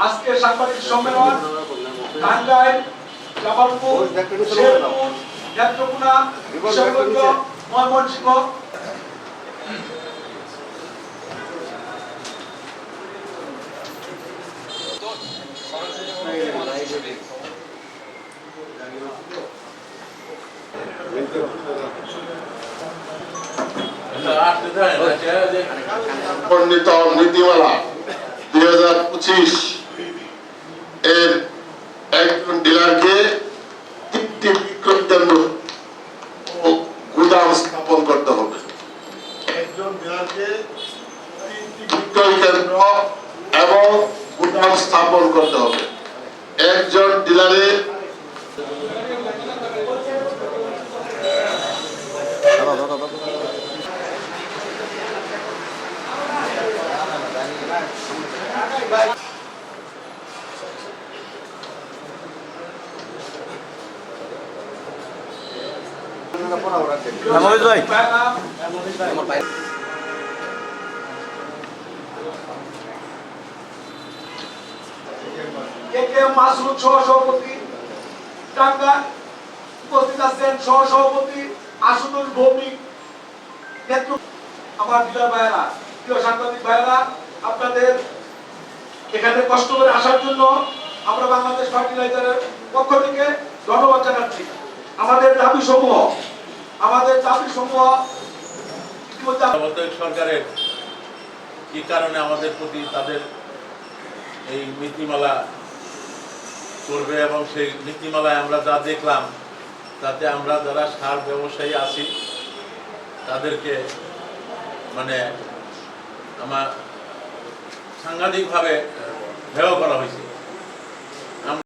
আজকে সাংবাদিক সম্মেলন টাঙ্গাইল, জামালপুর, শেরপুর, নেত্রকোনা, কিশোরগঞ্জ, ময়মনসিংহ বর্ণিত নীতিমালা 2025 এর একজন ডিলারকে 3টি বিক্রয় কেন্দ্র ও গুদাম স্থাপন করতে হবে। একজন ডিলারকে 3টি বিক্রয় কেন্দ্র এবং গুদাম স্থাপন করতে হবে। একজন ডিলারের মাসুদ সহসভাপতি, টাঙ্গাইল উপস্থিত আছেন সহসভাপতি আশুতোষ ভৌমিক, আমার ডিলার ভাইয়েরা, প্রিয় সাংবাদিক ভাইয়েরা, আপনাদের এখানে কষ্ট করে আসার জন্য আমরা বাংলাদেশ ফার্টিলাইজারের পক্ষ থেকে ধন্যবাদ জানাচ্ছি। আমাদের দাবি সমূহ ইতিমধ্যে সরকারের কি কারণে আমাদের প্রতি তাদের এই নীতিমালা করবে এবং সেই নীতিমালায় আমরা যা দেখলাম তাতে আমরা যারা সার ব্যবসায়ী আছি তাদেরকে মানে আমার সাংঘাতিকভাবে হেয় করা হয়েছে।